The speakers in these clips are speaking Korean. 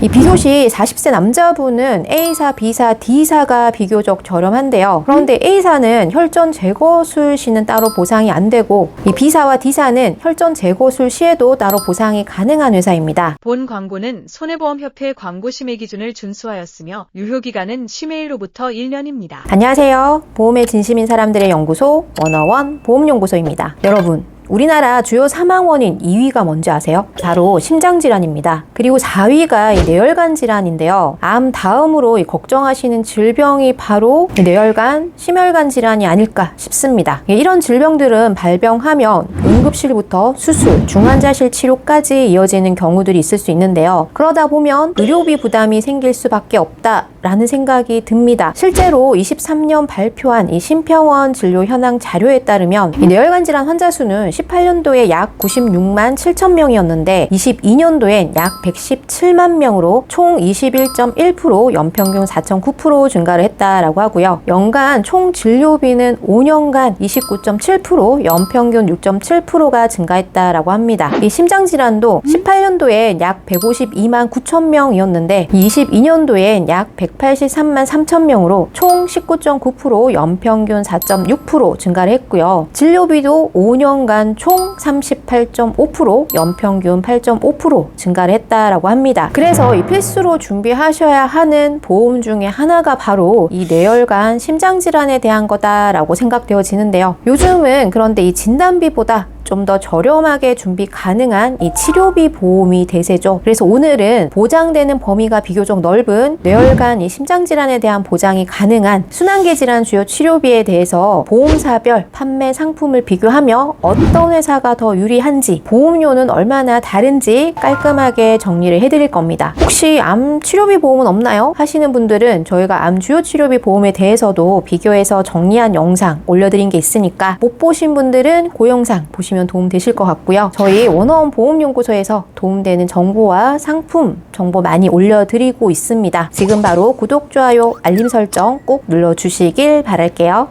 이 비교 시 40세 남자분은 A사, B사, D사가 비교적 저렴한데요. 그런데 A사는 혈전 제거술 시는 따로 보상이 안 되고 이 B사와 D사는 혈전 제거술 시에도 따로 보상이 가능한 회사입니다. 본 광고는 손해보험협회 광고 심의 기준을 준수하였으며 유효기간은 심의일로부터 1년입니다. 안녕하세요. 보험에 진심인 사람들의 연구소 워너원 보험연구소입니다. 여러분, 우리나라 주요 사망 원인 2위가 뭔지 아세요? 바로 심장질환입니다. 그리고 4위가 뇌혈관 질환인데요. 암 다음으로 걱정하시는 질병이 바로 뇌혈관, 심혈관 질환이 아닐까 싶습니다. 이런 질병들은 발병하면 응급실부터 수술, 중환자실 치료까지 이어지는 경우들이 있을 수 있는데요. 그러다 보면 의료비 부담이 생길 수밖에 없다라는 생각이 듭니다. 실제로 23년 발표한 이 심평원 진료 현황 자료에 따르면 이 뇌혈관 질환 환자 수는 18년도에 약 96만 7천 명이었는데 22년도엔 약 117만 명으로 총 21.1% 연평균 4.9% 증가를 했다라고 하고요. 연간 총 진료비는 5년간 29.7% 연평균 6.7%가 증가했다라고 합니다. 이 심장질환도 18년도엔 약 152만 9천 명이었는데 22년도엔 약 183만 3천 명으로 총 19.9% 연평균 4.6% 증가를 했고요. 진료비도 5년간 총 38.5% 연평균 8.5% 증가를 했다라고 합니다. 그래서 이 필수로 준비하셔야 하는 보험 중에 하나가 바로 이 뇌혈관 심장질환에 대한 거다라고 생각되어지는데요. 요즘은 그런데 이 진단비보다 좀 더 저렴하게 준비 가능한 이 치료비 보험이 대세죠. 그래서 오늘은 보장되는 범위가 비교적 넓은 뇌혈관 이 심장질환에 대한 보장이 가능한 순환계 질환 주요 치료비에 대해서 보험사별 판매 상품을 비교하며 어떤 회사가 더 유리한지 보험료는 얼마나 다른지 깔끔하게 정리를 해드릴 겁니다. 혹시 암 치료비 보험은 없나요? 하시는 분들은 저희가 암 주요 치료비 보험에 대해서도 비교해서 정리한 영상 올려드린 게 있으니까 못 보신 분들은 그 영상 보시면 도움 되실 것 같고요. 저희 워너원 보험연구소에서 도움되는 정보와 상품 정보 많이 올려드리고 있습니다. 지금 바로 구독, 좋아요, 알림 설정 꼭 눌러주시길 바랄게요.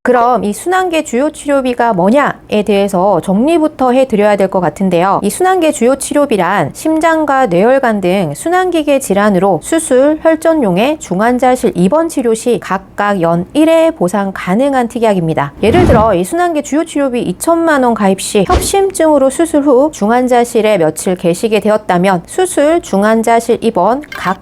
그럼 이 순환계 주요 치료비가 뭐냐에 대해서 정리부터 해드려야 될 것 같은데요. 이 순환계 주요 치료비란 심장과 뇌혈관 등 순환기계 질환으로 수술, 혈전용의 중환자실 입원 치료 시 각각 연 1회 보상 가능한 특약입니다. 예를 들어 이 순환계 주요 치료비 2천만 원 가입 시 협심증으로 수술 후 중환자실에 며칠 계시게 되었다면 수술, 중환자실 입원 각각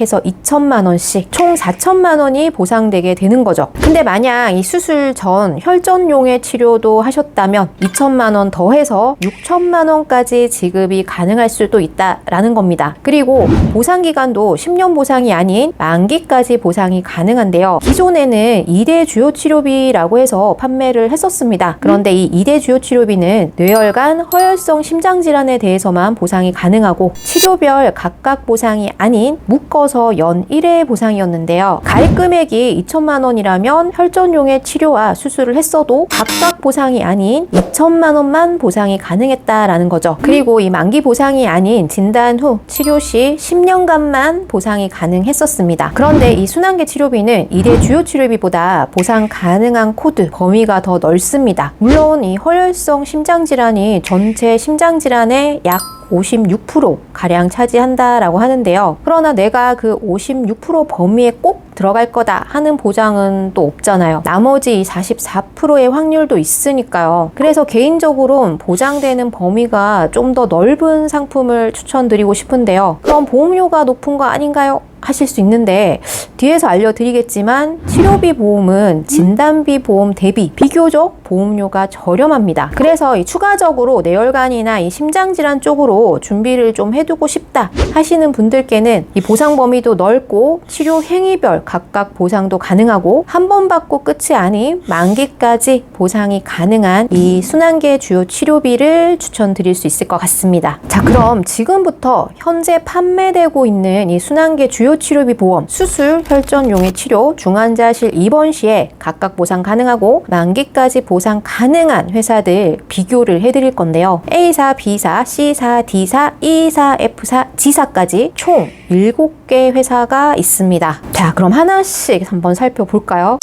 해서 2천만 원씩 총 4천만 원이 보상되게 되는 거죠. 근데 만약 이 수술 전 혈전용의 치료도 하셨다면 2천만 원 더해서 6천만 원까지 지급이 가능할 수도 있다라는 겁니다. 그리고 보상 기간도 10년 보상이 아닌 만기까지 보상이 가능한데요. 기존에는 2대 주요 치료비라고 해서 판매를 했었습니다. 그런데 이 2대 주요 치료비는 뇌혈관 허혈성 심장질환에 대해서만 보상이 가능하고 치료별 각각 보상이 아닌 묶어서 연 1회 보상이었는데요. 가입 금액이 2천만 원이라면 혈전용의 치료와 수술을 했어도 각각 보상이 아닌 2천만 원만 보상이 가능했다라는 거죠. 그리고 이 만기 보상이 아닌 진단 후 치료 시 10년간만 보상이 가능했었습니다. 그런데 이 순환계 치료비는 2대 주요 치료비보다 보상 가능한 코드 범위가 더 넓습니다. 물론 이 허혈성 심장질환이 전체 심장질환의 약 56%가량 차지한다라고 하는데요. 그러나 내가 그 56% 범위에 꼭 들어갈 거다 하는 보장은 또 없잖아요. 나머지 44%의 확률도 있으니까요. 그래서 개인적으로는 보장되는 범위가 좀 더 넓은 상품을 추천드리고 싶은데요. 그럼 보험료가 높은 거 아닌가요? 하실 수 있는데 뒤에서 알려드리겠지만 치료비 보험은 진단비 보험 대비 비교적 보험료가 저렴합니다. 그래서 이 추가적으로 뇌혈관이나 이 심장질환 쪽으로 준비를 좀 해두고 싶다 하시는 분들께는 이 보상 범위도 넓고 치료 행위별 각각 보상도 가능하고 한 번 받고 끝이 아닌 만기까지 보상이 가능한 이 순환계 주요 치료비를 추천드릴 수 있을 것 같습니다. 자, 그럼 지금부터 현재 판매되고 있는 이 순환계 주요 치료비 보험, 수술, 혈전용의 치료, 중환자실 입원 시에 각각 보상 가능하고 만기까지 보상 가능한 회사들 비교를 해드릴 건데요. A사, B사, C사, D사, E사, F사, G사까지 총 7개 회사가 있습니다. 자, 그럼 하나씩 한번 살펴볼까요?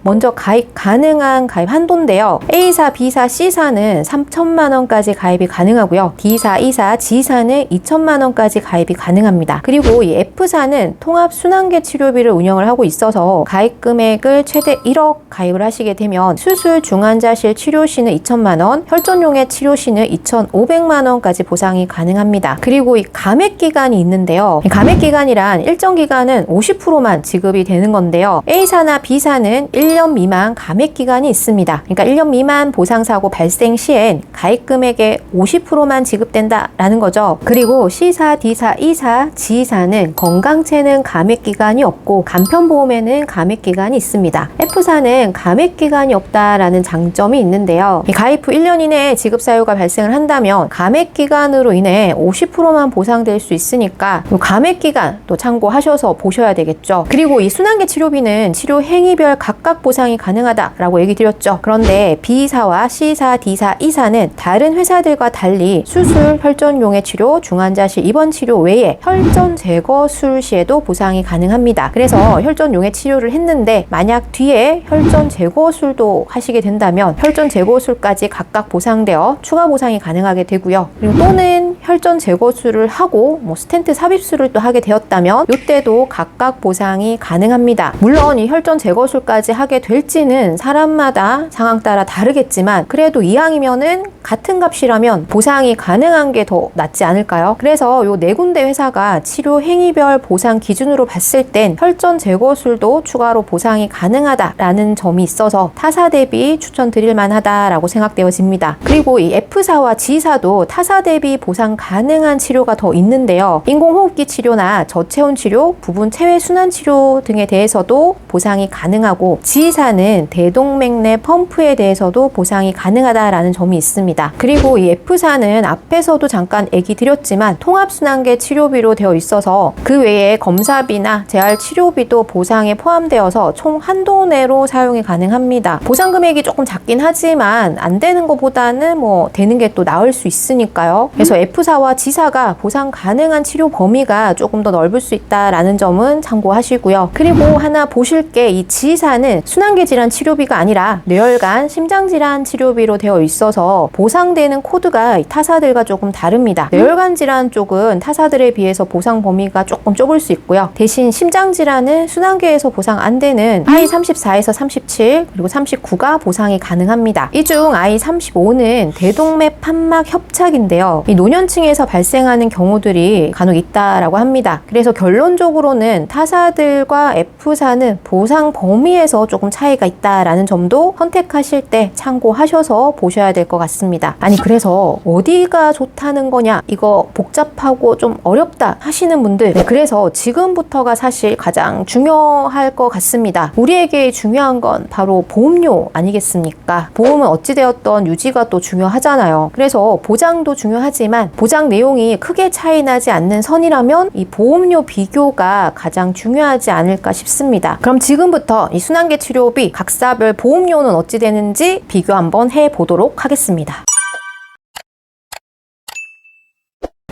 먼저 가입 가능한 가입 한도인데요. A사, B사, C사는 3천만 원까지 가입이 가능하고요. D사, E사, G사는 2천만 원까지 가입이 가능합니다. 그리고 이 F사는 통합 순환계 치료비를 운영을 하고 있어서 가입 금액을 최대 1억 가입을 하시게 되면 수술 중환자실 치료 시는 2천만 원, 혈전용의 치료 시는 2,500만 원까지 보상이 가능합니다. 그리고 이 감액 기간이 있는데요. 이 감액 기간이란 일정 기간은 50%만 지급이 되는 건데요. A사나 B사는 1년 미만 감액 기간이 있습니다. 그러니까 1년 미만 보상사고 발생 시엔 가입 금액의 50%만 지급된다라는 거죠. 그리고 C사, D사, E사, G사는 건강체는 감액 기간이 없고 간편보험에는 감액 기간이 있습니다. F사는 감액 기간이 없다라는 장점이 있는데요. 이 가입 후 1년 이내에 지급 사유가 발생을 한다면 감액 기간으로 인해 50%만 보상될 수 있으니까 이 감액 기간 또 참고하셔서 보셔야 되겠죠. 그리고 이 순환계 치료비는 치료 행위별 각각 보상이 가능하다라고 얘기 드렸죠. 그런데 B사와 C사, D사, E사는 다른 회사들과 달리 수술, 혈전용의 치료, 중환자실 입원 치료 외에 혈전 제거술 시에도 보상이 가능합니다. 그래서 혈전용의 치료를 했는데 만약 뒤에 혈전 제거술도 하시게 된다면 혈전 제거술까지 각각 보상되어 추가 보상이 가능하게 되고요. 그리고 또는 혈전 제거술을 하고 스텐트 삽입술을 또 하게 되었다면 이때도 각각 보상이 가능합니다. 물론 이 혈전 제거술까지 하게 될지는 사람마다 상황 따라 다르겠지만 그래도 이왕이면은 같은 값이라면 보상이 가능한 게 더 낫지 않을까요? 그래서 요 네 군데 회사가 치료 행위별 보상 기준으로 봤을 땐 혈전 제거술도 추가로 보상이 가능하다라는 점이 있어서 타사 대비 추천드릴 만하다라고 생각되어집니다. 그리고 이 F사와 G사도 타사 대비 보상 가능한 치료가 더 있는데요. 인공호흡기 치료나 저체온 치료, 부분 체외 순환 치료 등에 대해서도 보상이 가능하고 G사는 대동맥내 펌프에 대해서도 보상이 가능하다라는 점이 있습니다. 그리고 이 F사는 앞에서도 잠깐 얘기 드렸지만 통합순환계 치료비로 되어 있어서 그 외에 검사비나 재활 치료비도 보상에 포함되어서 총 한도 내로 사용이 가능합니다. 보상 금액이 조금 작긴 하지만 안 되는 것보다는 되는 게 또 나을 수 있으니까요. 그래서 F사와 G사가 보상 가능한 치료 범위가 조금 더 넓을 수 있다라는 점은 참고하시고요. 그리고 하나 보실 게 이 G사는 순환계 질환 치료비가 아니라 뇌혈관, 심장질환 치료비로 되어 있어서 보상되는 코드가 타사들과 조금 다릅니다. 뇌혈관 질환 쪽은 타사들에 비해서 보상 범위가 조금 좁을 수 있고요. 대신 심장질환은 순환계에서 보상 안 되는 I34에서 37 그리고 39가 보상이 가능합니다. 이 중 I35는 대동맥 판막 협착인데요. 이 노년층에서 발생하는 경우들이 간혹 있다라고 합니다. 그래서 결론적으로는 타사들과 F사는 보상 범위에서 조금 차이가 있다라는 점도 선택하실 때 참고하셔서 보셔야 될 것 같습니다. 아니 그래서 어디가 좋다는 거냐, 이거 복잡하고 좀 어렵다 하시는 분들, 그래서 지금부터가 사실 가장 중요할 것 같습니다. 우리에게 중요한 건 바로 보험료 아니겠습니까? 보험은 어찌되었던 유지가 또 중요하잖아요. 그래서 보장도 중요하지만 보장 내용이 크게 차이 나지 않는 선이라면 이 보험료 비교가 가장 중요하지 않을까 싶습니다. 그럼 지금부터 이 순환계 치료비 각사별 보험료는 어찌 되는지 비교 한번 해보도록 하겠습니다.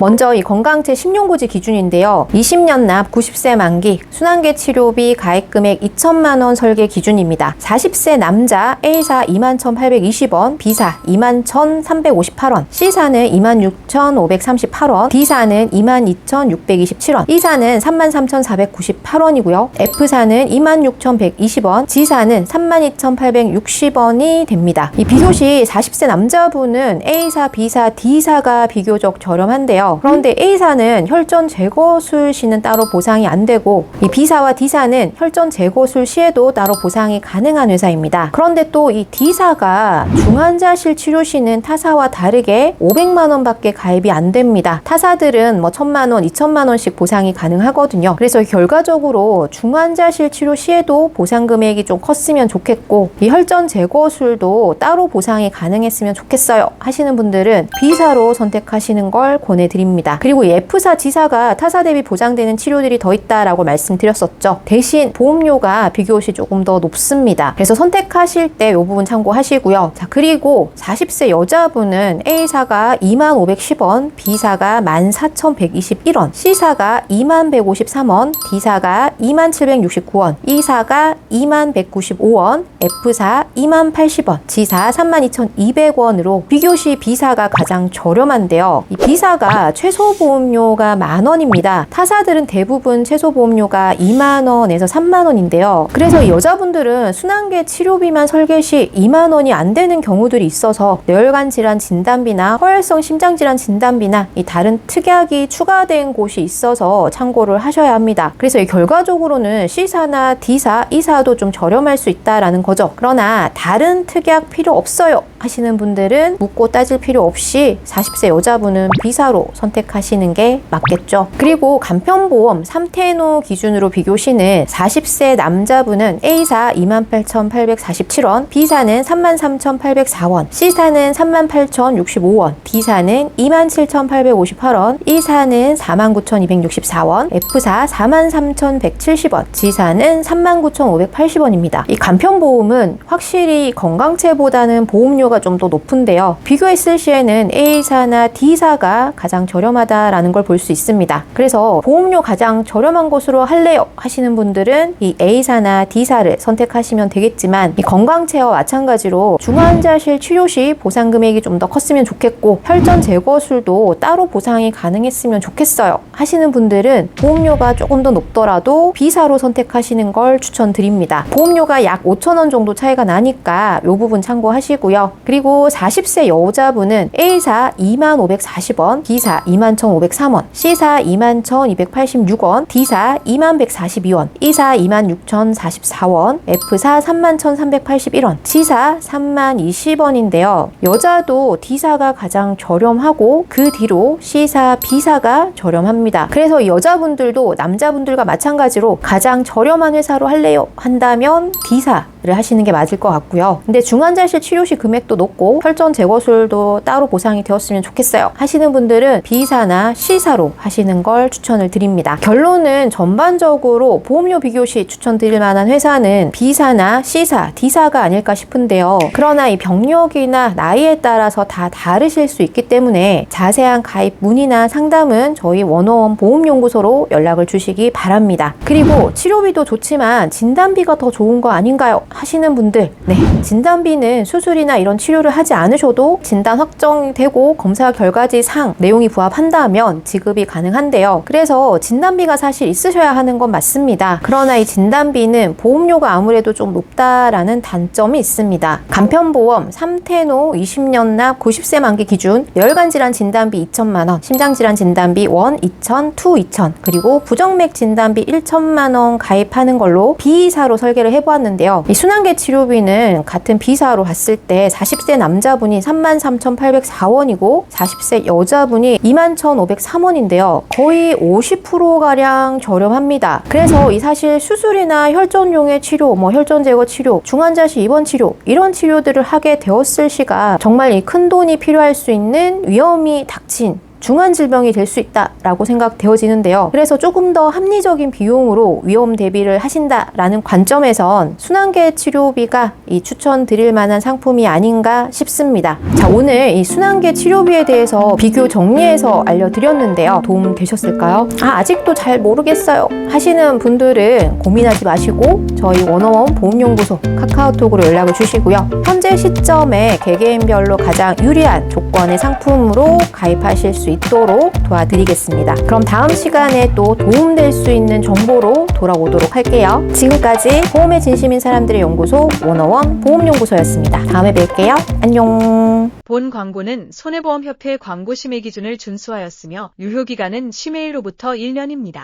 먼저 이 건강체 10년고지 기준인데요. 20년 납 90세 만기 순환계 치료비 가입 금액 2천만 원 설계 기준입니다. 40세 남자 A사 21,820원, B사 21,358원, C사는 26,538원, D사는 22,627원, E사는 33,498원이고요. F사는 26,120원, G사는 32,860원이 됩니다. 이 비교시 40세 남자분은 A사, B사, D사가 비교적 저렴한데요. 그런데 A사는 혈전 제거술 시는 따로 보상이 안 되고 이 B사와 D사는 혈전 제거술 시에도 따로 보상이 가능한 회사입니다. 그런데 또 이 D사가 중환자실 치료 시는 타사와 다르게 500만 원밖에 가입이 안 됩니다. 타사들은 1,000만 원, 2,000만 원씩 보상이 가능하거든요. 그래서 결과적으로 중환자실 치료 시에도 보상 금액이 좀 컸으면 좋겠고 이 혈전 제거술도 따로 보상이 가능했으면 좋겠어요 하시는 분들은 B사로 선택하시는 걸 권해드립니다. 드립니다. 그리고 이 F사, G사가 타사 대비 보장되는 치료들이 더 있다라고 말씀드렸었죠. 대신 보험료가 비교시 조금 더 높습니다. 그래서 선택하실 때 이 부분 참고하시고요. 자, 그리고 40세 여자분은 A사가 2510원, B사가 14121원, C사가 20153원, D사가 2769원, E사가 2195원, F사 2080원, G사 32,200원으로 비교시 B사가 가장 저렴한데요. 이 B사가 최소 보험료가 10,000원입니다. 타사들은 대부분 최소 보험료가 20,000원에서 30,000원인데요. 그래서 이 여자분들은 순환계 치료비만 설계 시 20,000원이 안 되는 경우들이 있어서 뇌혈관 질환 진단비나 허혈성 심장 질환 진단비나 이 다른 특약이 추가된 곳이 있어서 참고를 하셔야 합니다. 그래서 이 결과적으로는 C사나 D사, E사도 좀 저렴할 수 있다라는 거죠. 그러나 다른 특약 필요 없어요 하시는 분들은 묻고 따질 필요 없이 40세 여자분은 B사로 선택하시는 게 맞겠죠. 그리고 간편보험 3테노 기준으로 비교시는 40세 남자분은 A사 28,847원, B사는 33,804원, C사는 38,065원, D사는 27,858원, E사는 49,264원, F사 43,170원, G사는 39,580원입니다. 이 간편보험은 확실히 건강체보다는 보험료가 좀 더 높은데요. 비교했을 시에는 A사나 D사가 가장 저렴하다라는 걸 볼 수 있습니다. 그래서 보험료 가장 저렴한 곳으로 할래요 하시는 분들은 이 A사나 D사를 선택하시면 되겠지만 이 건강체와 마찬가지로 중환자실 치료 시 보상 금액이 좀 더 컸으면 좋겠고 혈전 제거술도 따로 보상이 가능했으면 좋겠어요 하시는 분들은 보험료가 조금 더 높더라도 B사로 선택하시는 걸 추천드립니다. 보험료가 약 5,000원 정도 차이가 나니까 이 부분 참고하시고요. 그리고 40세 여자분은 A사 2540원, B사 21,503원, C사 21,286원, D사 21,142원, E사 26,044원, F사 31,381원, G사 30,020원인데요. 여자도 D사가 가장 저렴하고 그 뒤로 C사, B사가 저렴합니다. 그래서 이 여자분들도 남자분들과 마찬가지로 가장 저렴한 회사로 할래요 한다면 D사를 하시는 게 맞을 것 같고요. 근데 중환자실 치료 시 금액도 높고 혈전 제거술도 따로 보상이 되었으면 좋겠어요 하시는 분들은 B사나 C사로 하시는 걸 추천을 드립니다. 결론은 전반적으로 보험료 비교 시 추천드릴 만한 회사는 B사나 C사, D사가 아닐까 싶은데요. 그러나 이 병력이나 나이에 따라서 다 다르실 수 있기 때문에 자세한 가입 문의나 상담은 저희 원어원 보험연구소로 연락을 주시기 바랍니다. 그리고 치료비도 좋지만 진단비가 더 좋은 거 아닌가요? 하시는 분들, 네, 진단비는 수술이나 이런 치료를 하지 않으셔도 진단 확정되고 검사 결과지 상 내용이 부합한다면 지급이 가능한데요. 그래서 진단비가 사실 있으셔야 하는 건 맞습니다. 그러나 이 진단비는 보험료가 아무래도 좀 높다라는 단점이 있습니다. 간편보험 3테노 20년 납 90세 만기 기준 뇌혈관 질환 진단비 2천만 원, 심장질환 진단비 1, 2천, 2, 2천, 그리고 부정맥 진단비 1천만 원 가입하는 걸로 B사로 설계를 해보았는데요. 이 순환계 치료비는 같은 B사로 봤을 때 40세 남자분이 33,804원이고 40세 여자분이 21,503원인데요. 거의 50%가량 저렴합니다. 그래서 이 사실 수술이나 혈전용의 치료, 혈전 제거 치료, 중환자실 입원 치료 이런 치료들을 하게 되었을 시가 정말 이 큰 돈이 필요할 수 있는 위험이 닥친 중한 질병이 될 수 있다라고 생각되어지는데요. 그래서 조금 더 합리적인 비용으로 위험 대비를 하신다라는 관점에선 순환계 치료비가 이 추천드릴 만한 상품이 아닌가 싶습니다. 자, 오늘 이 순환계 치료비에 대해서 비교 정리해서 알려드렸는데요. 도움 되셨을까요? 아직도 잘 모르겠어요 하시는 분들은 고민하지 마시고 저희 원어원 보험연구소 카카오톡으로 연락을 주시고요. 현재 시점에 개개인별로 가장 유리한 조건의 상품으로 가입하실 수 있도록 도와드리겠습니다. 그럼 다음 시간에 또 도움될 수 있는 정보로 돌아오도록 할게요. 지금까지 보험에 진심인 사람들의 연구소 원어원 보험연구소였습니다. 다음에 뵐게요. 안녕. 본 광고는 손해보험협회 광고 심의 기준을 준수하였으며 유효기간은 심의일로부터 1년입니다.